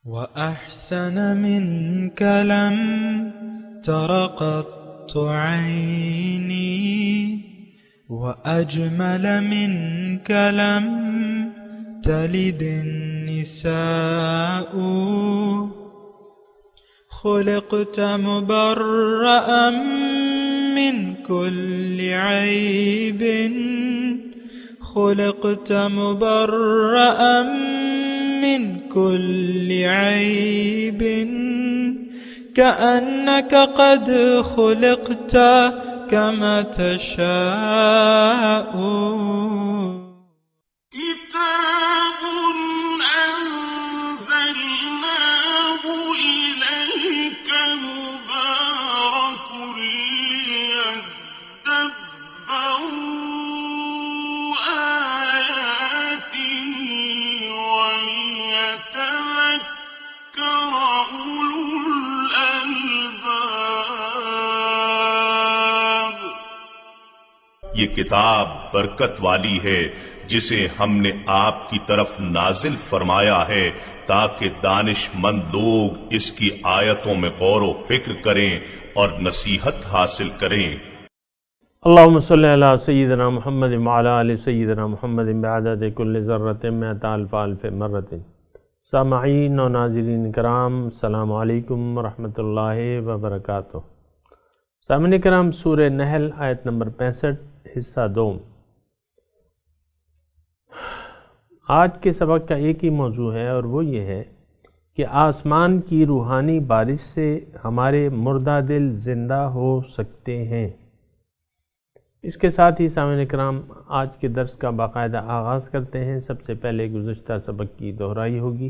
وأحسن منك لم تر قط عيني وأجمل منك لم تلد النساء خلقت مبرأ من كل عيب خلقت مبرأ من كل عيب كأنك قد خلقت كما تشاء كتاب أنزلناه إليك مبارك ليدبروا آياته وليتذكر أولو الألباب۔ یہ کتاب برکت والی ہے جسے ہم نے آپ کی طرف نازل فرمایا ہے تاکہ دانش مند لوگ اس کی آیتوں میں غور و فکر کریں اور نصیحت حاصل کریں۔ اللہم صلی علی سیدنا محمد وعلی آل سیدنا محمد بعدد کل ذرۃ مئۃ الف الف مرۃ۔ سامعین و ناظرین کرام، السلام علیکم ورحمۃ اللہ وبرکاتہ۔ سامعین کرام، سورہ نحل آیت نمبر 65 حصہ دوم۔ آج کے سبق کا ایک ہی موضوع ہے اور وہ یہ ہے کہ آسمان کی روحانی بارش سے ہمارے مردہ دل زندہ ہو سکتے ہیں۔ اس کے ساتھ ہی سامعین کرام آج کے درس کا باقاعدہ آغاز کرتے ہیں۔ سب سے پہلے گزشتہ سبق کی دہرائی ہوگی۔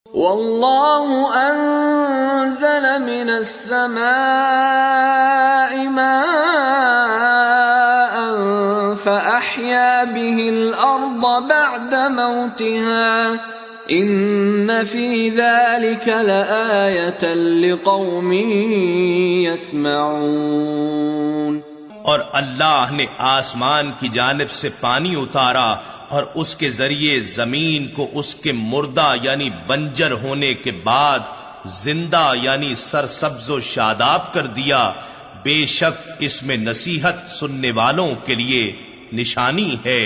واللہ انزل من السماء ماء فأحیا به الارض بعد موتها ان فی ذلک لآیۃ لقوم یسمعون۔ اور اللہ نے آسمان کی جانب سے پانی اتارا اور اس کے ذریعے زمین کو اس کے مردہ یعنی بنجر ہونے کے بعد زندہ یعنی سرسبز و شاداب کر دیا۔ بے شک اس میں نصیحت سننے والوں کے لیے نشانی ہے۔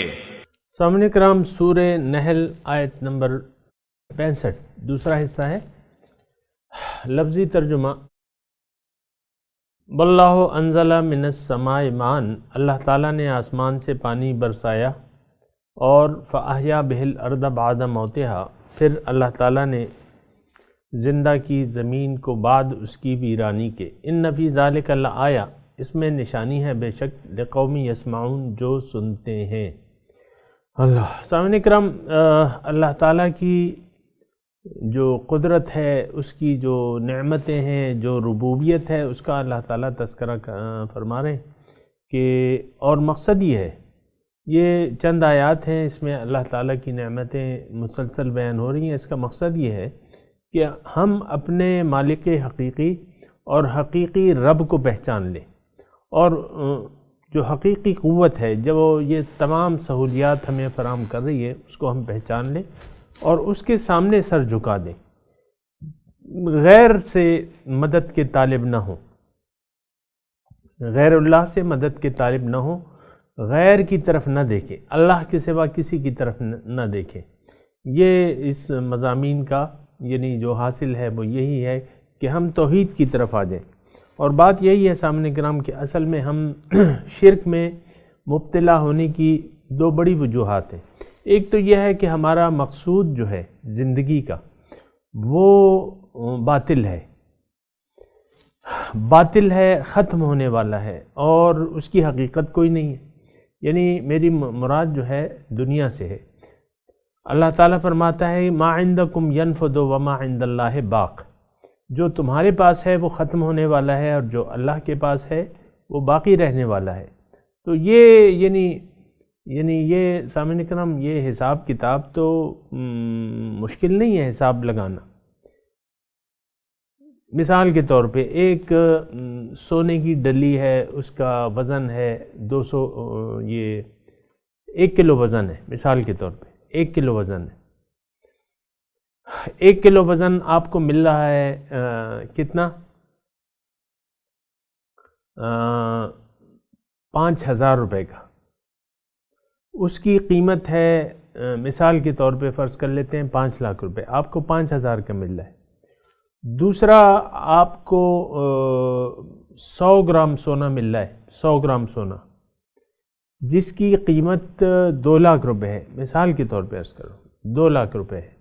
سامعین کرام، سورہ نحل آیت نمبر 65 دوسرا حصہ ہے۔ لفظی ترجمہ: واللہ انزل من السماء ماء، اللہ تعالیٰ نے آسمان سے پانی برسایا، اور فاحیا بہ الارض بعد موتها، پھر اللہ تعالیٰ نے زندہ کی زمین کو بعد اس کی ویرانی کے۔ ان فی ذلک لآیہ، اس میں نشانی ہے بے شک لقوم یسمعون، جو سنتے ہیں۔ اللہ سامعین کرام، اللہ تعالیٰ کی جو قدرت ہے، اس کی جو نعمتیں ہیں، جو ربوبیت ہے، اس کا اللہ تعالیٰ تذکرہ فرما رہے ہیں کہ اور مقصد یہ ہے، یہ چند آیات ہیں، اس میں اللہ تعالیٰ کی نعمتیں مسلسل بیان ہو رہی ہیں۔ اس کا مقصد یہ ہے کہ ہم اپنے مالک حقیقی اور حقیقی رب کو پہچان لیں، اور جو حقیقی قوت ہے، جو یہ تمام سہولیات ہمیں فراہم کر رہی ہے، اس کو ہم پہچان لیں اور اس کے سامنے سر جھکا دیں، غیر سے مدد کے طالب نہ ہوں، غیر اللہ سے مدد کے طالب نہ ہوں، غیر کی طرف نہ دیکھیں، اللہ کے سوا کسی کی طرف نہ دیکھیں۔ یہ اس مضامین کا یعنی جو حاصل ہے وہ یہی ہے کہ ہم توحید کی طرف آ جائیں۔ اور بات یہی ہے سامعین کرام کہ اصل میں ہم شرک میں مبتلا ہونے کی دو بڑی وجوہات ہیں۔ ایک تو یہ ہے کہ ہمارا مقصود جو ہے زندگی کا وہ باطل ہے، ختم ہونے والا ہے، اور اس کی حقیقت کوئی نہیں ہے۔ یعنی میری مراد جو ہے دنیا سے ہے۔ اللہ تعالیٰ فرماتا ہے ما عندکم ینفد وما عند اللہ باق، جو تمہارے پاس ہے وہ ختم ہونے والا ہے، اور جو اللہ کے پاس ہے وہ باقی رہنے والا ہے۔ تو یہ یعنی یہ سامعین کرام، یہ حساب کتاب تو مشکل نہیں ہے حساب لگانا۔ مثال کے طور پہ ایک سونے کی ڈلی ہے، اس کا وزن ہے 200، یہ 1 کلو وزن ہے، مثال کے طور پہ 1 کلو وزن ہے۔ 1 کلو وزن آپ کو مل رہا ہے کتنا؟ 5,000 روپے کا. اس کی قیمت ہے مثال کے طور پہ فرض کر لیتے ہیں 5 لاکھ روپے. آپ کو 5,000 کا مل رہا ہے. دوسرا آپ کو 100 گرام سونا مل رہا ہے. 100 گرام سونا جس کی قیمت 2 لاکھ روپے ہے، مثال کے طور پہ عرض کرو 2 لاکھ روپے ہے.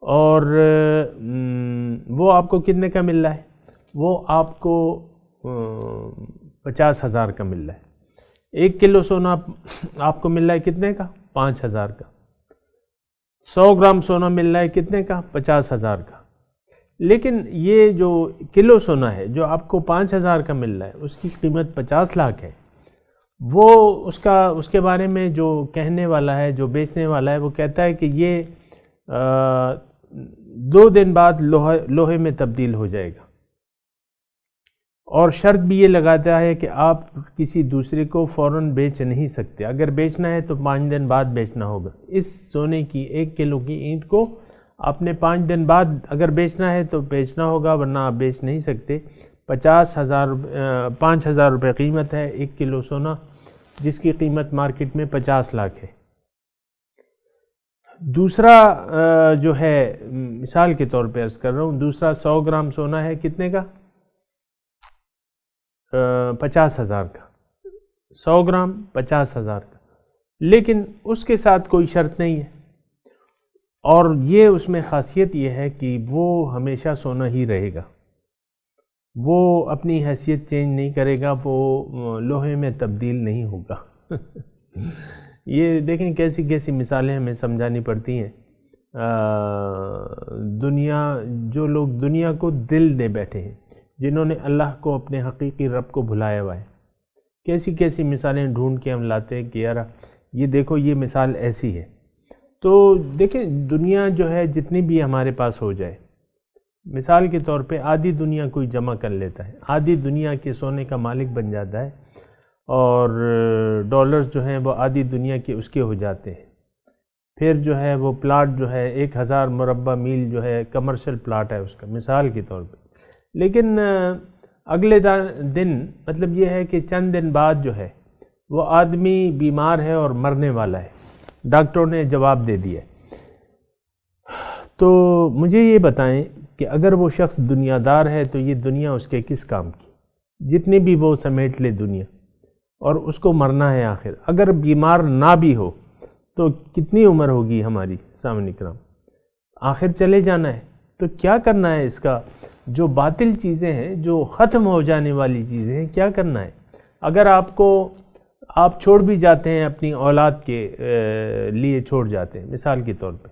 اور وہ آپ کو کتنے کا مل رہا ہے؟ وہ آپ کو 50,000 کا مل رہا ہے. 1 کلو سونا آپ کو مل رہا ہے کتنے کا؟ 5,000 کا. 100 گرام سونا مل رہا ہے کتنے کا؟ 50,000 کا. لیکن یہ جو کلو سونا ہے جو آپ کو 5,000 کا مل رہا ہے اس کی قیمت 50 لاکھ ہے. وہ اس کے بارے میں جو کہنے والا ہے، جو بیچنے والا ہے، وہ کہتا ہے کہ یہ 2 دن بعد لوہے میں تبدیل ہو جائے گا. اور شرط بھی یہ لگاتا ہے کہ آپ کسی دوسرے کو فوراً بیچ نہیں سکتے. اگر بیچنا ہے تو 5 دن بعد بیچنا ہوگا. اس سونے کی 1 کلو کی اینٹ کو آپ نے 5 دن بعد اگر بیچنا ہے تو بیچنا ہوگا، ورنہ آپ بیچ نہیں سکتے. 5,000 روپے قیمت ہے 1 کلو سونا، جس کی قیمت مارکیٹ میں 50 لاکھ ہے. دوسرا جو ہے مثال کے طور پہ عرض کر رہا ہوں، دوسرا 100 گرام سونا ہے کتنے کا؟ 50,000 کا. 100 گرام 50,000 کا. لیکن اس کے ساتھ کوئی شرط نہیں ہے، اور یہ اس میں خاصیت یہ ہے کہ وہ ہمیشہ سونا ہی رہے گا. وہ اپنی حیثیت چینج نہیں کرے گا، وہ لوہے میں تبدیل نہیں ہوگا. یہ دیکھیں کیسی کیسی مثالیں ہمیں سمجھانی پڑتی ہیں. جو لوگ دنیا کو دل دے بیٹھے ہیں، جنہوں نے اللہ کو اپنے حقیقی رب کو بھلایا ہوا ہے، کیسی کیسی مثالیں ڈھونڈ کے ہم لاتے ہیں کہ یار یہ دیکھو یہ مثال ایسی ہے. تو دیکھیں دنیا جو ہے جتنی بھی ہمارے پاس ہو جائے، مثال کے طور پہ آدھی دنیا کوئی جمع کر لیتا ہے، آدھی دنیا کے سونے کا مالک بن جاتا ہے، اور ڈالرز جو ہیں وہ آدھی دنیا کے اس کے ہو جاتے ہیں. پھر جو ہے وہ پلاٹ جو ہے 1,000 مربع میل جو ہے کمرشل پلاٹ ہے اس کا، مثال کے طور پہ. لیکن اگلے دن مطلب یہ ہے کہ چند دن بعد جو ہے وہ آدمی بیمار ہے اور مرنے والا ہے، ڈاکٹروں نے جواب دے دیا. تو مجھے یہ بتائیں کہ اگر وہ شخص دنیا دار ہے تو یہ دنیا اس کے کس کام کی؟ جتنی بھی وہ سمیٹ لے دنیا، اور اس کو مرنا ہے آخر. اگر بیمار نہ بھی ہو تو کتنی عمر ہوگی ہماری سامنے کرام؟ آخر چلے جانا ہے. تو کیا کرنا ہے اس کا؟ جو باطل چیزیں ہیں، جو ختم ہو جانے والی چیزیں ہیں، کیا کرنا ہے؟ اگر آپ چھوڑ بھی جاتے ہیں، اپنی اولاد کے لیے چھوڑ جاتے ہیں مثال کے طور پہ،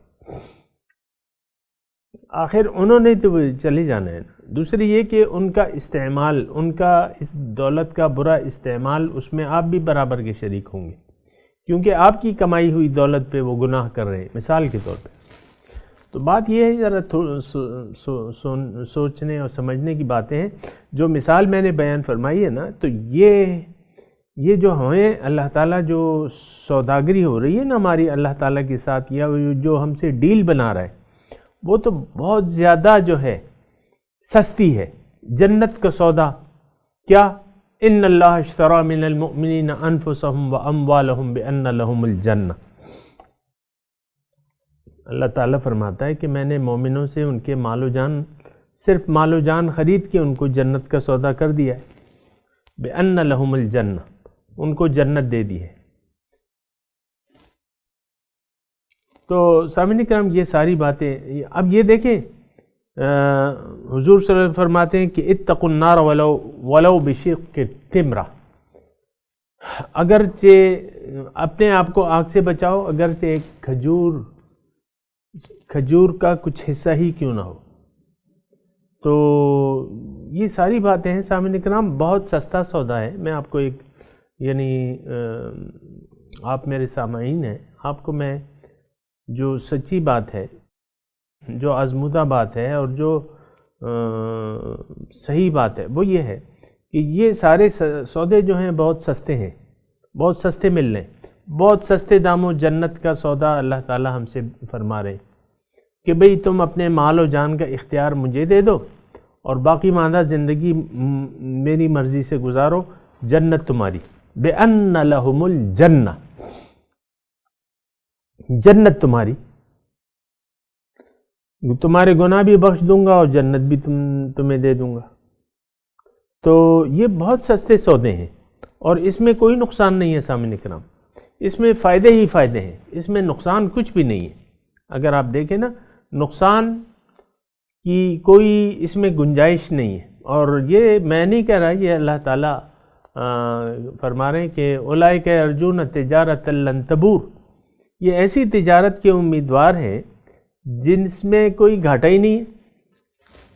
آخر انہوں نے تو چلے جانا ہے. دوسری یہ کہ ان کا استعمال، ان کا اس دولت کا برا استعمال، اس میں آپ بھی برابر کے شریک ہوں گے، کیونکہ آپ کی کمائی ہوئی دولت پہ وہ گناہ کر رہے ہیں مثال کے طور پہ. تو بات یہ ہے، ذرا سوچنے اور سمجھنے کی باتیں ہیں. جو مثال میں نے بیان فرمائی ہے نا، تو یہ جو ہمیں اللہ تعالیٰ جو سوداگری ہو رہی ہے نا ہماری اللہ تعالیٰ کے ساتھ، یا جو ہم سے ڈیل بنا رہا ہے، وہ تو بہت زیادہ جو ہے سستی ہے. جنت کا سودا کیا؟ ان اللہ اشتری من المؤمنین انفسهم واموالهم بان لهم الجنہ. اللہ تعالیٰ فرماتا ہے کہ میں نے مومنوں سے ان کے مال و جان، صرف مال و جان خرید کے ان کو جنت کا سودا کر دیا ہے. بان لهم الجنہ، ان کو جنت دے دی ہے. تو سامعین کرام یہ ساری باتیں، اب یہ دیکھیں حضور صلی اللہ علیہ وسلم فرماتے ہیں کہ اتقوا النار ولو بشق تمرہ. اگرچہ اپنے آپ کو آگ سے بچاؤ، اگرچہ ایک کھجور کا کچھ حصہ ہی کیوں نہ ہو. تو یہ ساری باتیں ہیں سامعین کرام، بہت سستا سودا ہے. میں آپ کو ایک آپ میرے سامعین ہیں، آپ کو میں جو سچی بات ہے، جو آزمودہ بات ہے، اور جو صحیح بات ہے، وہ یہ ہے کہ یہ سارے سودے جو ہیں بہت سستے ہیں، بہت سستے مل رہے ہیں، بہت سستے داموں جنت کا سودا اللہ تعالی ہم سے فرما رہے ہیں. کہ بھئی تم اپنے مال و جان کا اختیار مجھے دے دو اور باقی ماندہ زندگی میری مرضی سے گزارو، جنت تمہاری۔ بِأَنَّ لَهُمُ الْجَنَّةِ، جنت تمہاری، تمہارے گناہ بھی بخش دوں گا اور جنت بھی تمہیں دے دوں گا۔ تو یہ بہت سستے سودے ہیں اور اس میں کوئی نقصان نہیں ہے سامعین کرام، اس میں فائدے ہی فائدے ہیں، اس میں نقصان کچھ بھی نہیں ہے۔ اگر آپ دیکھیں نا، نقصان کی کوئی اس میں گنجائش نہیں ہے۔ اور یہ میں نہیں کہہ رہا، یہ اللہ تعالیٰ فرما رہے ہیں کہ اولئک یرجون تجارۃ لن تبور، یہ ایسی تجارت کے امیدوار ہیں جن میں کوئی گھاٹا ہی نہیں ہے،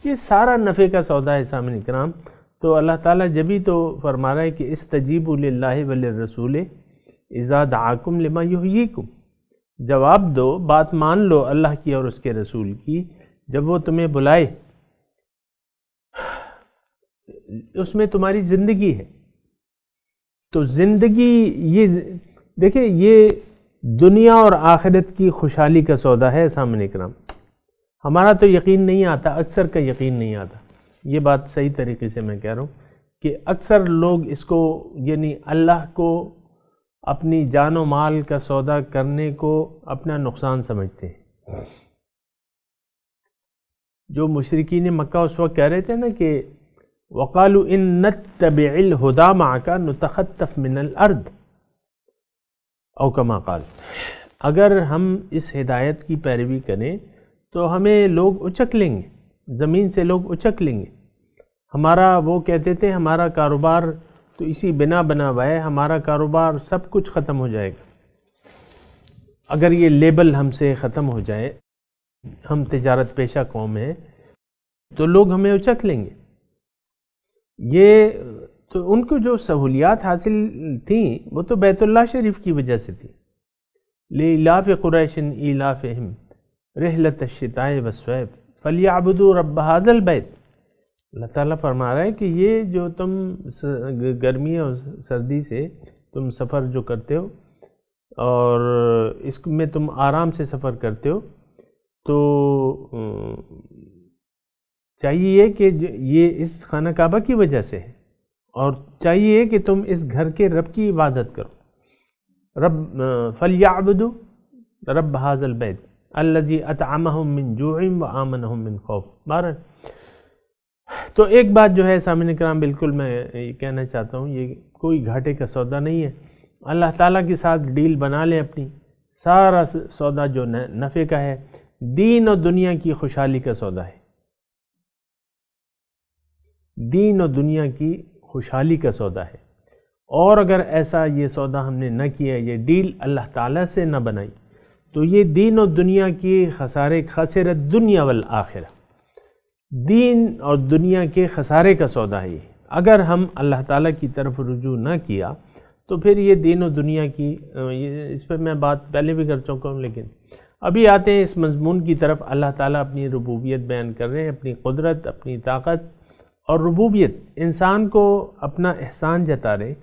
یہ سارا نفع کا سودا ہے سامعین کرام۔ تو اللہ تعالیٰ جبھی تو فرما رہا ہے کہ استجیبوا للہ وللرسول اذا دعاکم لما یحییکم، جواب دو، بات مان لو اللہ کی اور اس کے رسول کی جب وہ تمہیں بلائے، اس میں تمہاری زندگی ہے۔ تو زندگی، یہ دیکھیں، یہ دنیا اور آخرت کی خوشحالی کا سودا ہے سامنے کرام۔ ہمارا تو یقین نہیں آتا، اکثر کا یقین نہیں آتا، یہ بات صحیح طریقے سے میں کہہ رہا ہوں کہ اکثر لوگ اس کو، یعنی اللہ کو اپنی جان و مال کا سودا کرنے کو اپنا نقصان سمجھتے ہیں۔ جو مشرکین مکہ اس وقت کہہ رہے تھے نا کہ وَقَالُوا إِن نَتَّبِعِ الْهُدَى مَعَكَ نُتَخَطَّفْ مِنَ الْأَرْضِ، او کما قال، اگر ہم اس ہدایت کی پیروی کریں تو ہمیں لوگ اچک لیں گے، زمین سے لوگ اچک لیں گے۔ ہمارا، وہ کہتے تھے ہمارا کاروبار تو اسی بنا ہوا ہے، ہمارا کاروبار سب کچھ ختم ہو جائے گا اگر یہ لیبل ہم سے ختم ہو جائے، ہم تجارت پیشہ قوم ہیں تو لوگ ہمیں اچک لیں گے۔ یہ تو ان کو جو سہولیات حاصل تھیں وہ تو بیت اللہ شریف کی وجہ سے تھی۔ لِإِلَافِ قُرَيْشٍ إِيلَافِهِمْ رِحْلَةَ الشِّتَاءِ وَالصَّيْفِ فَلْيَعْبُدُوا رَبَّ هَذَا الْبَيْتِ، اللہ تعالیٰ فرما رہا ہے کہ یہ جو تم گرمی اور سردی سے تم سفر جو کرتے ہو اور اس میں تم آرام سے سفر کرتے ہو، تو چاہیے کہ یہ اس خانہ کعبہ کی وجہ سے ہے، اور چاہیے کہ تم اس گھر کے رب کی عبادت کرو۔ رب فَلْيَعْبُدُوا رَبَّ هَذَا الْبَيْتِ الَّذِي أَطْعَمَهُم مِّن جُوعٍ وَآمَنَهُم مِّن خَوْفٍ۔ بہرحال تو ایک بات جو ہے سامعین کرام، بالکل میں یہ کہنا چاہتا ہوں، یہ کوئی گھاٹے کا سودا نہیں ہے۔ اللہ تعالیٰ کے ساتھ ڈیل بنا لیں اپنی، سارا سودا جو نفع کا ہے، دین اور دنیا کی خوشحالی کا سودا ہے، دین اور دنیا کی خوشحالی کا سودا ہے۔ اور اگر ایسا یہ سودا ہم نے نہ کیا، یہ ڈیل اللہ تعالیٰ سے نہ بنائی، تو یہ دین اور دنیا کی خسارے، خسرت دنیا والآخرہ، دین اور دنیا کے خسارے کا سودا ہے۔ اگر ہم اللہ تعالیٰ کی طرف رجوع نہ کیا تو پھر یہ دین و دنیا کی، اس پہ میں بات پہلے بھی کر چکا ہوں، لیکن ابھی آتے ہیں اس مضمون کی طرف۔ اللہ تعالیٰ اپنی ربوبیت بیان کر رہے ہیں، اپنی قدرت، اپنی طاقت اور ربوبیت، انسان کو اپنا احسان جتا رہے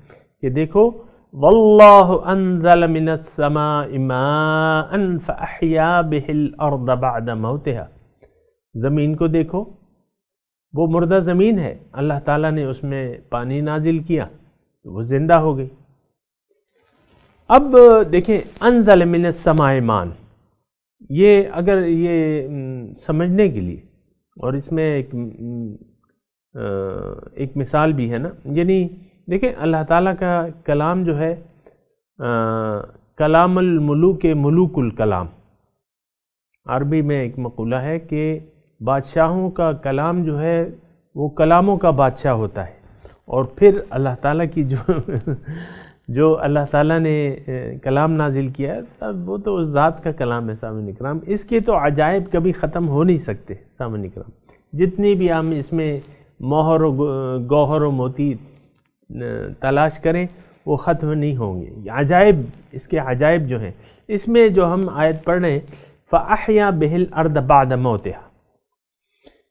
کہ دیکھو واللہ انزل من السماء ماء فاحیا بہ الارض بعد موتها، زمین کو دیکھو، وہ مردہ زمین ہے، اللہ تعالیٰ نے اس میں پانی نازل کیا تو وہ زندہ ہو گئی۔ اب دیکھیں انزل من السماء ماء، یہ اگر یہ سمجھنے کے لیے، اور اس میں ایک مثال بھی ہے نا، یعنی دیکھیں اللہ تعالیٰ کا کلام جو ہے، کلام الملوک ملوک الکلام، عربی میں ایک مقولہ ہے کہ بادشاہوں کا کلام جو ہے وہ کلاموں کا بادشاہ ہوتا ہے، اور پھر اللہ تعالیٰ کی جو اللہ تعالیٰ نے کلام نازل کیا ہے، تب وہ تو اس ذات کا کلام ہے سامعین کرام، اس کے تو عجائب کبھی ختم ہو نہیں سکتے سامعین کرام، جتنی بھی ہم اس میں موہر و گوہر و موتی تلاش کریں وہ ختم نہیں ہوں گے۔ عجائب، اس کے عجائب جو ہیں، اس میں جو ہم آیت پڑھ رہے ہیں فَأَحْيَا بِهِ الْأَرْضَ بَعْدَ مَوْتِهَا،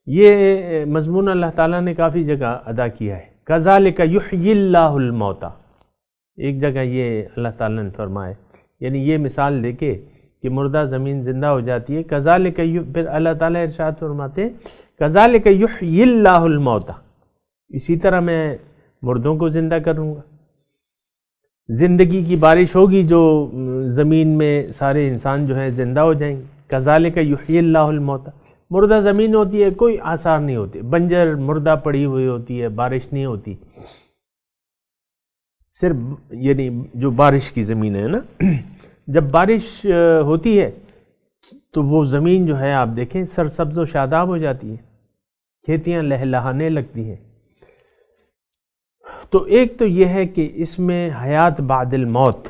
یہ مضمون اللہ تعالیٰ نے کافی جگہ ادا کیا ہے۔ كَذَلِكَ يُحْيِي اللَّهُ الْمَوْتَى، ایک جگہ یہ اللہ تعالیٰ نے فرمایا، یعنی یہ مثال دے کے کہ مردہ زمین زندہ ہو جاتی ہے، کذالک پھر اللہ تعالیٰ ارشاد فرماتے ہیں کذالک یحیی اللہ الموتى، اسی طرح میں مردوں کو زندہ کروں گا. زندگی کی بارش ہوگی جو زمین میں سارے انسان جو ہیں زندہ ہو جائیں گے. کذالک یحیی اللہ الموتى، مردہ زمین ہوتی ہے، کوئی آثار نہیں ہوتے، بنجر مردہ پڑی ہوئی ہوتی ہے، بارش نہیں ہوتی، صرف یعنی جو بارش کی زمین ہے نا، جب بارش ہوتی ہے تو وہ زمین جو ہے آپ دیکھیں سرسبز و شاداب ہو جاتی ہے، کھیتیاں لہلہانے لگتی ہیں. تو ایک تو یہ ہے کہ اس میں حیات بعد الموت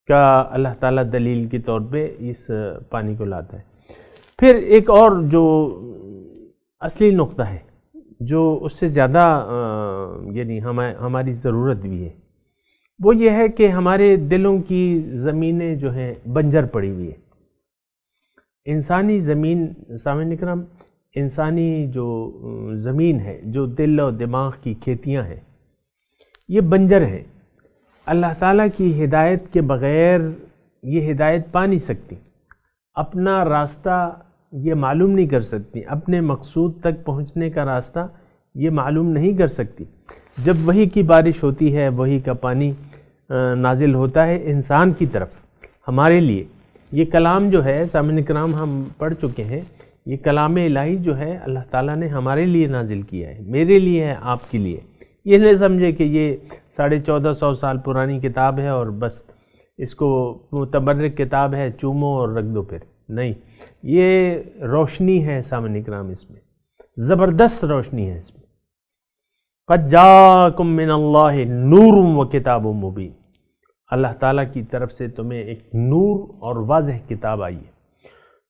کا اللہ تعالیٰ دلیل کے طور پہ اس پانی کو لاتا ہے. پھر ایک اور جو اصلی نقطہ ہے جو اس سے زیادہ یعنی ہماری ضرورت بھی ہے، وہ یہ ہے کہ ہمارے دلوں کی زمینیں جو ہیں بنجر پڑی ہوئی ہیں. انسانی زمین، سامعین اکرام، انسانی جو زمین ہے، جو دل و دماغ کی کھیتیاں ہیں، یہ بنجر ہیں. اللہ تعالیٰ کی ہدایت کے بغیر یہ ہدایت پا نہیں سکتی، اپنا راستہ یہ معلوم نہیں کر سکتی، اپنے مقصود تک پہنچنے کا راستہ یہ معلوم نہیں کر سکتی. جب وحی کی بارش ہوتی ہے، وحی کا پانی نازل ہوتا ہے انسان کی طرف ہمارے لیے. یہ کلام جو ہے سامعین کرام ہم پڑھ چکے ہیں، یہ کلام الہی جو ہے اللہ تعالیٰ نے ہمارے لیے نازل کیا ہے، میرے لیے ہے، آپ کے لیے. یہ نہیں سمجھے کہ یہ 1450 سال پرانی کتاب ہے اور بس اس کو متبرک کتاب ہے، چومو اور رکھ دو پھر. نہیں، یہ روشنی ہے سامعین کرام، اس میں زبردست روشنی ہے. اس میں قد جاءکم من اللہ نور و کتاب مبین، اللہ تعالیٰ کی طرف سے تمہیں ایک نور اور واضح کتاب آئی ہے.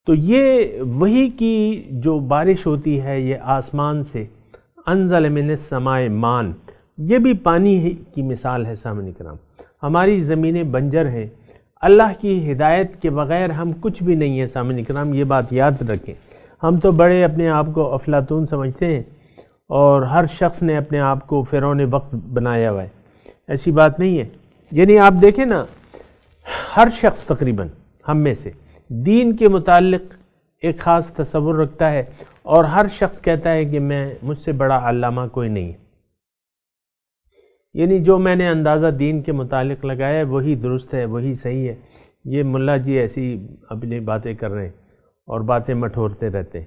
تو یہ وحی کی جو بارش ہوتی ہے یہ آسمان سے، انزل من السماء ماء، یہ بھی پانی کی مثال ہے سامعین کرام. ہماری زمینیں بنجر ہیں، اللہ کی ہدایت کے بغیر ہم کچھ بھی نہیں ہیں سامعین کرام، یہ بات یاد رکھیں. ہم تو بڑے اپنے آپ کو افلاطون سمجھتے ہیں اور ہر شخص نے اپنے آپ کو فرعون وقت بنایا ہوا ہے. ایسی بات نہیں ہے. یعنی آپ دیکھیں نا، ہر شخص تقریباً ہم میں سے دین کے متعلق ایک خاص تصور رکھتا ہے اور ہر شخص کہتا ہے کہ مجھ سے بڑا علامہ کوئی نہیں ہے. یعنی جو میں نے اندازہ دین کے متعلق لگایا ہے وہی درست ہے، وہی صحیح ہے. یہ ملا جی ایسی اپنی باتیں کر رہے ہیں اور باتیں مٹھورتے رہتے ہیں.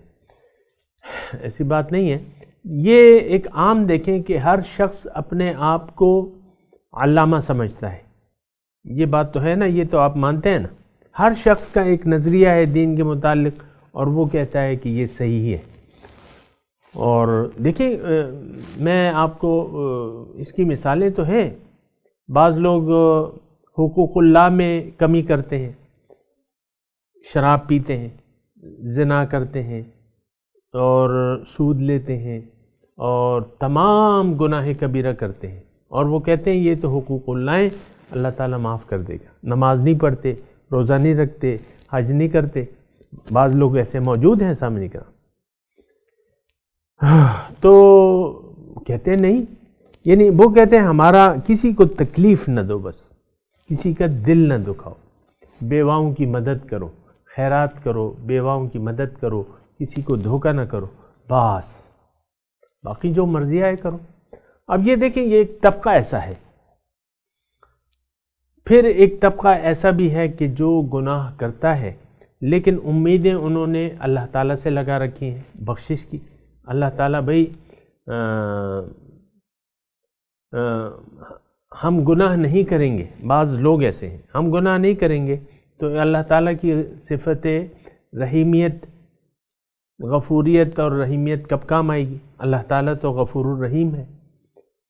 ایسی بات نہیں ہے. یہ ایک عام دیکھیں کہ ہر شخص اپنے آپ کو علامہ سمجھتا ہے. یہ بات تو ہے نا، یہ تو آپ مانتے ہیں نا. ہر شخص کا ایک نظریہ ہے دین کے متعلق اور وہ کہتا ہے کہ یہ صحیح ہے. اور دیکھیں میں آپ کو اس کی مثالیں تو ہیں. بعض لوگ حقوق اللہ میں کمی کرتے ہیں، شراب پیتے ہیں، زنا کرتے ہیں اور سود لیتے ہیں اور تمام گناہ کبیرہ کرتے ہیں، اور وہ کہتے ہیں یہ تو حقوق اللہ ہیں، اللہ تعالیٰ معاف کر دے گا. نماز نہیں پڑھتے، روزہ نہیں رکھتے، حج نہیں کرتے. بعض لوگ ایسے موجود ہیں سامنے کا. تو کہتے ہیں نہیں، یعنی وہ کہتے ہیں ہمارا کسی کو تکلیف نہ دو، بس کسی کا دل نہ دکھاؤ، بیواؤں کی مدد کرو، خیرات کرو، بیواؤں کی مدد کرو، کسی کو دھوکہ نہ کرو، بس باقی جو مرضی آئے کرو. اب یہ دیکھیں یہ ایک طبقہ ایسا ہے. پھر ایک طبقہ ایسا بھی ہے کہ جو گناہ کرتا ہے لیکن امیدیں انہوں نے اللہ تعالیٰ سے لگا رکھی ہیں بخشش کی. اللہ تعالیٰ بھائی ہم گناہ نہیں کریں گے. بعض لوگ ایسے ہیں، ہم گناہ نہیں کریں گے تو اللہ تعالیٰ کی صفت رحیمیت، غفوریت اور رحیمیت کب کام آئے گی؟ اللہ تعالیٰ تو غفور الرحیم ہے.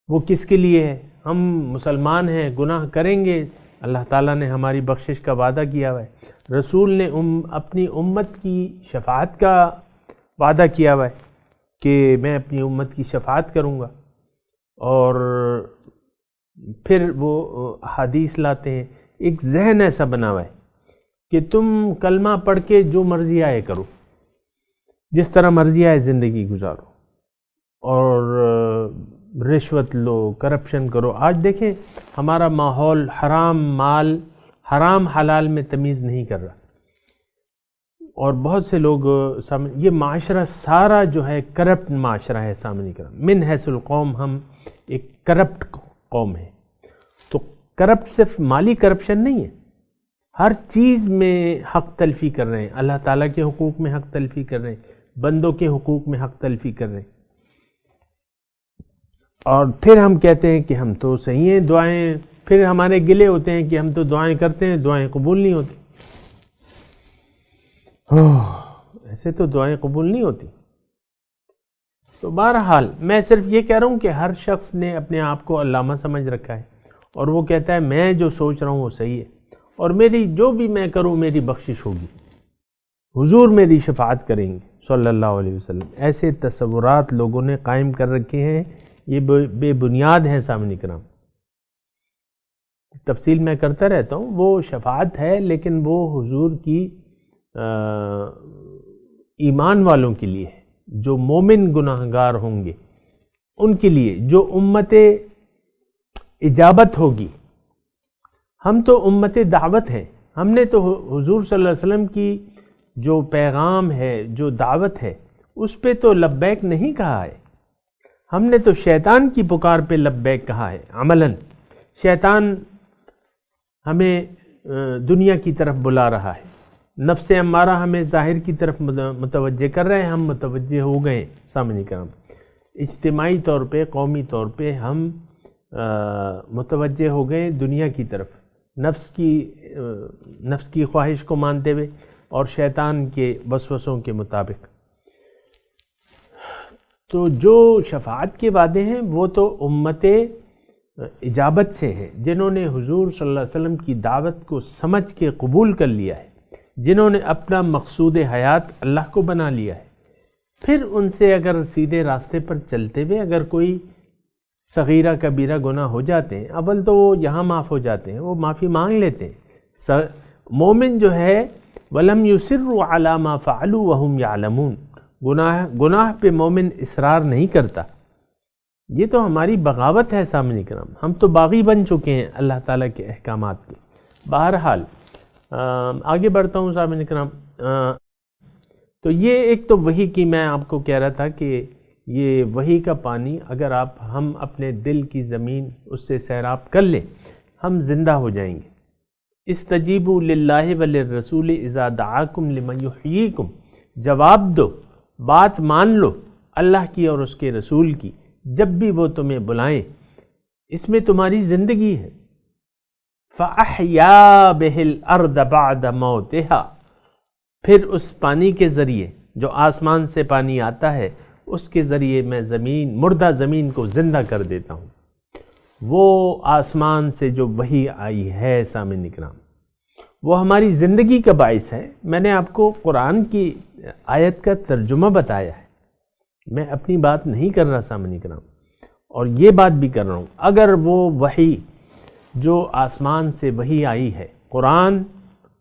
وہ کس کے لیے ہے؟ ہم مسلمان ہیں، گناہ کریں گے، اللہ تعالیٰ نے ہماری بخشش کا وعدہ کیا ہوا ہے. رسول نے اپنی امت کی شفاعت کا وعدہ کیا ہوا ہے کہ میں اپنی امت کی شفاعت کروں گا. اور پھر وہ حدیث لاتے ہیں. ایک ذہن ایسا بنا ہوا ہے کہ تم کلمہ پڑھ کے جو مرضی آئے کرو، جس طرح مرضی آئے زندگی گزارو اور رشوت لو، کرپشن کرو. آج دیکھیں ہمارا ماحول حرام مال، حرام حلال میں تمیز نہیں کر رہا. اور بہت سے لوگ یہ معاشرہ سارا جو ہے کرپٹ معاشرہ ہے سامنے کرام. من حیث القوم ہم ایک کرپٹ قوم ہے. تو کرپٹ صرف مالی کرپشن نہیں ہے، ہر چیز میں حق تلفی کر رہے ہیں. اللہ تعالیٰ کے حقوق میں حق تلفی کر رہے ہیں، بندوں کے حقوق میں حق تلفی کر رہے ہیں. اور پھر ہم کہتے ہیں کہ ہم تو صحیح ہیں، دعائیں، پھر ہمارے گلے ہوتے ہیں کہ ہم تو دعائیں کرتے ہیں، دعائیں قبول نہیں ہوتی. ایسے تو دعائیں قبول نہیں ہوتی. تو بہرحال میں صرف یہ کہہ رہا ہوں کہ ہر شخص نے اپنے آپ کو علامہ سمجھ رکھا ہے، اور وہ کہتا ہے میں جو سوچ رہا ہوں وہ صحیح ہے، اور میری جو بھی میں کروں میری بخشش ہوگی، حضور میری شفاعت کریں گے صلی اللہ علیہ وسلم. ایسے تصورات لوگوں نے قائم کر رکھے ہیں، یہ بے بنیاد ہیں سامنے کرام. تفصیل میں کرتا رہتا ہوں. وہ شفاعت ہے لیکن وہ حضور کی ایمان والوں کے لیے ہے، جو مومن گناہگار ہوں گے ان کے لیے، جو امت اجابت ہوگی. ہم تو امت دعوت ہیں، ہم نے تو حضور صلی اللہ علیہ وسلم کی جو پیغام ہے، جو دعوت ہے، اس پہ تو لبیک نہیں کہا ہے. ہم نے تو شیطان کی پکار پہ لبیک کہا ہے. عملاً شیطان ہمیں دنیا کی طرف بلا رہا ہے، نفس امارہ ہمیں ظاہر کی طرف متوجہ کر رہے ہیں. ہم متوجہ ہو گئے سامنے کرام. اجتماعی طور پہ، قومی طور پہ ہم متوجہ ہو گئے دنیا کی طرف، نفس کی خواہش کو مانتے ہوئے اور شیطان کے وسوسوں کے مطابق. تو جو شفاعت کے وعدے ہیں وہ تو امت اجابت سے ہیں، جنہوں نے حضور صلی اللہ علیہ وسلم کی دعوت کو سمجھ کے قبول کر لیا ہے، جنہوں نے اپنا مقصود حیات اللہ کو بنا لیا ہے. پھر ان سے اگر سیدھے راستے پر چلتے ہوئے اگر کوئی صغیرہ کبیرہ گناہ ہو جاتے ہیں، اول تو وہ یہاں معاف ہو جاتے ہیں، وہ معافی مانگ لیتے ہیں. مومن جو ہے وَلَمْ يُصِرُّوا عَلَى مَا فَعَلُوا وَهُمْ يَعْلَمُونَ، گناہ پہ مومن اصرار نہیں کرتا. یہ تو ہماری بغاوت ہے سامنے کرام. ہم تو باغی بن چکے ہیں اللہ تعالیٰ کے احکامات کے. بہرحال آگے بڑھتا ہوں سامنے کرام. تو یہ ایک تو وحی کی میں آپ کو کہہ رہا تھا کہ یہ وحی کا پانی اگر ہم اپنے دل کی زمین اس سے سیراب کر لیں، ہم زندہ ہو جائیں گے. استجیبوا للہ وللرسول اذا دعاکم لما یحییکم، جواب دو، بات مان لو اللہ کی اور اس کے رسول کی جب بھی وہ تمہیں بلائیں، اس میں تمہاری زندگی ہے. فَأَحْيَا بِهِ الْأَرْضَ بَعْدَ مَوْتِهَا، پھر اس پانی کے ذریعے جو آسمان سے پانی آتا ہے اس کے ذریعے میں مردہ زمین کو زندہ کر دیتا ہوں. وہ آسمان سے جو وحی آئی ہے سامعین کرام، وہ ہماری زندگی کا باعث ہے. میں نے آپ کو قرآن کی آیت کا ترجمہ بتایا ہے، میں اپنی بات نہیں کر رہا سامعین کرام، اور یہ بات بھی کر رہا ہوں. اگر وہ وحی جو آسمان سے وحی آئی ہے، قرآن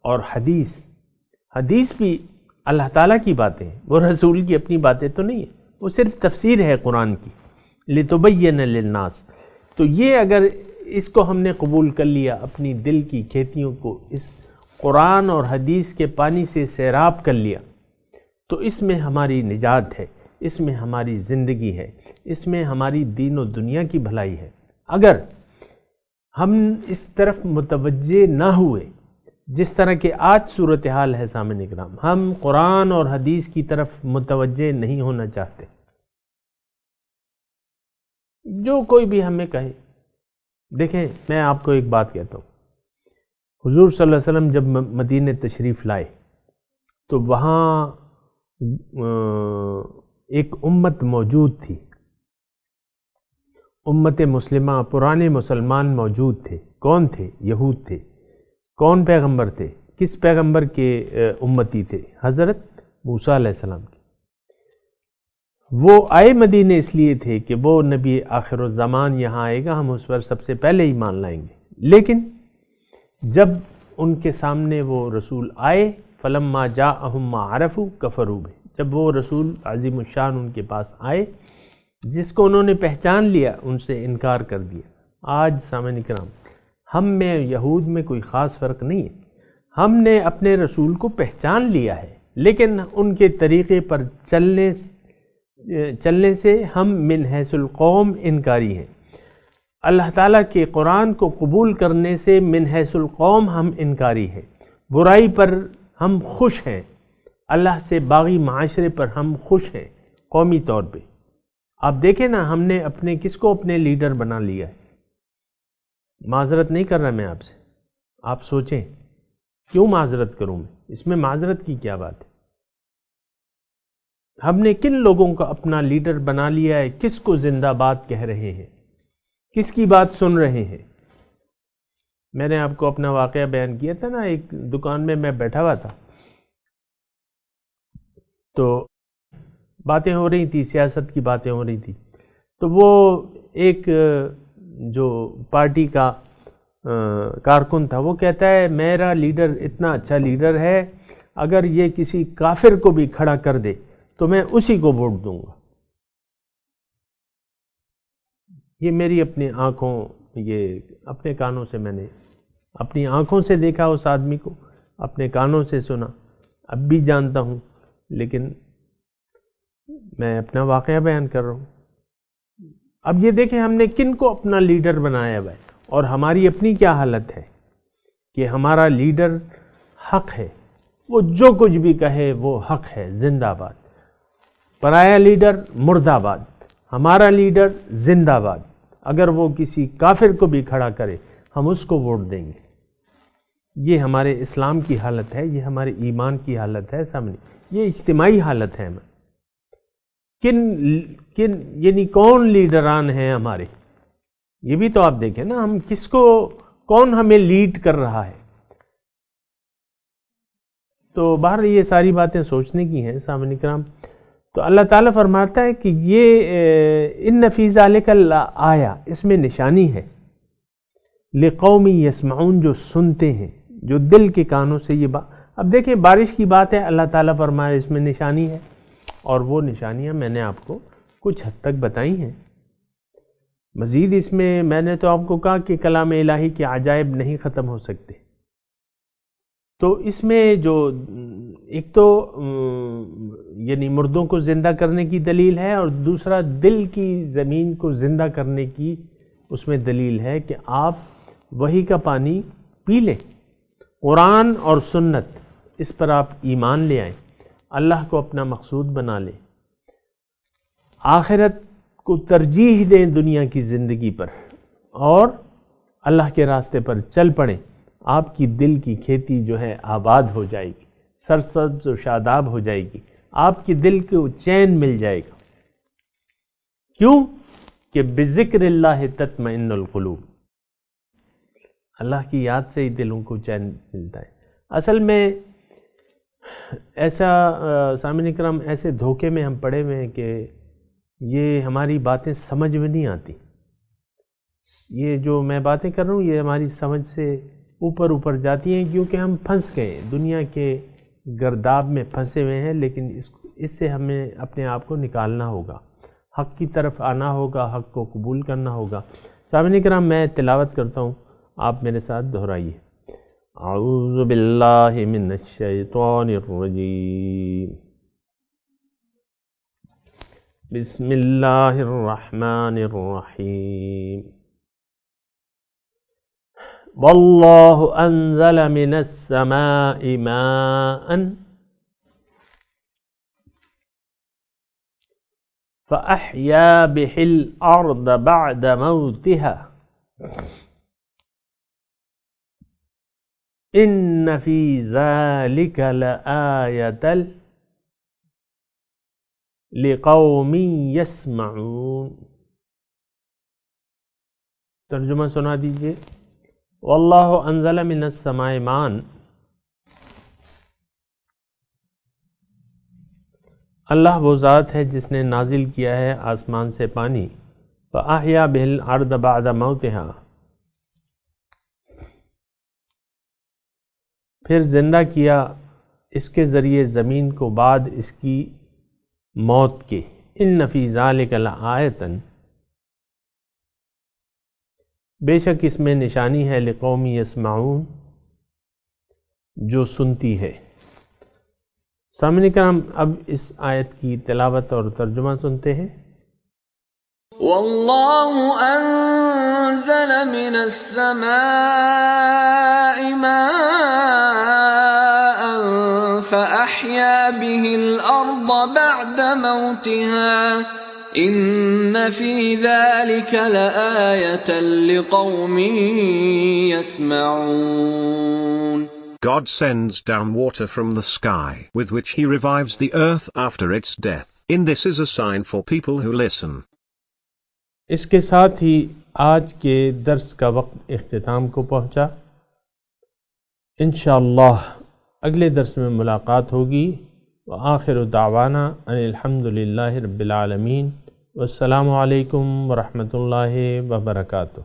اور حدیث بھی اللہ تعالیٰ کی باتیں ہیں، وہ رسول کی اپنی باتیں تو نہیں ہیں، وہ صرف تفسیر ہے قرآن کی. لِتُبَيِّنَ لِلنَّاسِ، تو یہ اگر اس کو ہم نے قبول کر لیا، اپنی دل کی کھیتیوں کو اس قرآن اور حدیث کے پانی سے سیراب کر لیا، تو اس میں ہماری نجات ہے، اس میں ہماری زندگی ہے، اس میں ہماری دین و دنیا کی بھلائی ہے. اگر ہم اس طرف متوجہ نہ ہوئے، جس طرح کہ آج صورتحال ہے سامعین کرام، ہم قرآن اور حدیث کی طرف متوجہ نہیں ہونا چاہتے. جو کوئی بھی ہمیں کہے، دیکھیں میں آپ کو ایک بات کہتا ہوں، حضور صلی اللہ علیہ وسلم جب مدینہ تشریف لائے تو وہاں ایک امت موجود تھی، امت مسلمہ، پرانے مسلمان موجود تھے. کون تھے؟ یہود تھے. کون پیغمبر تھے؟ کس پیغمبر کے امتی تھے؟ حضرت موسیٰ علیہ السلام کے. وہ آئے مدینے اس لیے تھے کہ وہ نبی آخر الزمان یہاں آئے گا، ہم اس پر سب سے پہلے ایمان لائیں گے. لیکن جب ان کے سامنے وہ رسول آئے، فلما جاءہم ما عرفوا کفروا بہ، جب وہ رسول عظیم الشان ان کے پاس آئے جس کو انہوں نے پہچان لیا، ان سے انکار کر دیا. آج سامعین کرام، ہم میں یہود میں کوئی خاص فرق نہیں ہے. ہم نے اپنے رسول کو پہچان لیا ہے، لیکن ان کے طریقے پر چلنے سے ہم من حیث القوم انکاری ہیں۔ اللہ تعالیٰ کے قرآن کو قبول کرنے سے من حیث القوم ہم انکاری ہیں، برائی پر ہم خوش ہیں، اللہ سے باغی معاشرے پر ہم خوش ہیں قومی طور پہ۔ آپ دیکھیں نا، ہم نے کس کو اپنے لیڈر بنا لیا ہے۔ معذرت نہیں کر رہا میں آپ سے، آپ سوچیں کیوں معذرت کروں میں، اس میں معذرت کی کیا بات ہے؟ ہم نے کن لوگوں کو اپنا لیڈر بنا لیا ہے، کس کو زندہ باد کہہ رہے ہیں، کس کی بات سن رہے ہیں؟ میں نے آپ کو اپنا واقعہ بیان کیا تھا نا، ایک دکان میں بیٹھا ہوا تھا، تو باتیں ہو رہی تھی، سیاست کی باتیں ہو رہی تھی، تو وہ ایک جو پارٹی کا کارکن تھا وہ کہتا ہے میرا لیڈر اتنا اچھا لیڈر ہے، اگر یہ کسی کافر کو بھی کھڑا کر دے تو میں اسی کو ووٹ دوں گا۔ یہ میری اپنی آنکھوں، یہ اپنے کانوں سے میں نے اپنی آنکھوں سے دیکھا اس آدمی کو، اپنے کانوں سے سنا، اب بھی جانتا ہوں، لیکن میں اپنا واقعہ بیان کر رہا ہوں۔ اب یہ دیکھیں ہم نے کن کو اپنا لیڈر بنایا ہوا ہے، اور ہماری اپنی کیا حالت ہے کہ ہمارا لیڈر حق ہے، وہ جو کچھ بھی کہے وہ حق ہے، زندہ باد۔ پرایا لیڈر مرد آباد، ہمارا لیڈر زندہ باد۔ اگر وہ کسی کافر کو بھی کھڑا کرے ہم اس کو ووٹ دیں گے۔ یہ ہمارے اسلام کی حالت ہے، یہ ہمارے ایمان کی حالت ہے سامنے، یہ اجتماعی حالت ہے۔ کن یعنی کون لیڈران ہیں ہمارے، یہ بھی تو آپ دیکھیں نا، ہم کس کو، کون ہمیں لیڈ کر رہا ہے۔ تو باہر یہ ساری باتیں سوچنے کی ہیں سامعین کرام۔ تو اللہ تعالیٰ فرماتا ہے کہ یہ ان فی ذالک لآیہ، اس میں نشانی ہے، لقوم یسمعون، جو سنتے ہیں، جو دل کے کانوں سے یہ بات۔ اب دیکھیں بارش کی بات ہے، اللہ تعالیٰ فرمایا اس میں نشانی ہے، اور وہ نشانیاں میں نے آپ کو کچھ حد تک بتائی ہیں۔ مزید اس میں نے تو آپ کو کہا کہ کلام الہی کے عجائب نہیں ختم ہو سکتے۔ تو اس میں جو ایک تو یعنی مردوں کو زندہ کرنے کی دلیل ہے، اور دوسرا دل کی زمین کو زندہ کرنے کی اس میں دلیل ہے کہ آپ وحی کا پانی پی لیں، قرآن اور سنت، اس پر آپ ایمان لے آئیں، اللہ کو اپنا مقصود بنا لیں، آخرت کو ترجیح دیں دنیا کی زندگی پر، اور اللہ کے راستے پر چل پڑیں۔ آپ کی دل کی کھیتی جو ہے آباد ہو جائے گی، سرسبز و شاداب ہو جائے گی، آپ کی دل کو چین مل جائے گا۔ کیوں کہ بذکر اللہ تطمئن القلوب، اللہ کی یاد سے ہی دلوں کو چین ملتا ہے۔ اصل میں ایسا سامعین کرام، ایسے دھوکے میں ہم پڑے ہوئے ہیں کہ یہ ہماری باتیں سمجھ میں نہیں آتی۔ یہ جو میں باتیں کر رہا ہوں یہ ہماری سمجھ سے اوپر جاتی ہیں، کیونکہ ہم پھنس گئے ہیں، دنیا کے گرداب میں پھنسے ہوئے ہیں۔ لیکن اس سے ہمیں اپنے آپ کو نکالنا ہوگا، حق کی طرف آنا ہوگا، حق کو قبول کرنا ہوگا۔ سامعین کرام میں تلاوت کرتا ہوں، آپ میرے ساتھ دہرائیے۔ اعوذ باللہ من الشیطان الرجیم، بسم اللہ الرحمن الرحیم۔ واللہ انزل من السماء ماء فأحیا بہ الارض بعد موتها ان فی ذلک لآیۃ لقوم یسمعون۔ ترجمہ سنا دیجئے۔ واللہ انزل من السماء ماء، اللہ وہ ذات ہے جس نے نازل کیا ہے آسمان سے پانی، فأحیا بہ الارض بعد موتها، پھر زندہ کیا اس کے ذریعے زمین کو بعد اس کی موت کے۔ ان فی ذالک لآیۃ، بے شک اس میں نشانی ہے، لقوم یسمعون، جو سنتی ہے۔ سامعین کرام، اب اس آیت کی تلاوت اور ترجمہ سنتے ہیں۔ واللہ انزل من السماء ماء فأحیا به الارض بعد موتها ان فی ذلک لآیۃ لقوم یسمعون۔ God sends down water from the sky with which he revives the earth after its death. In this is a sign for people who listen. اس کے ساتھ ہی آج کے درس کا وقت اختتام کو پہنچا۔ انشاءاللہ اگلے درس میں ملاقات ہوگی۔ وآخر دعوانا ان الحمدللہ رب العالمین، والسلام علیکم ورحمۃ اللہ وبرکاتہ۔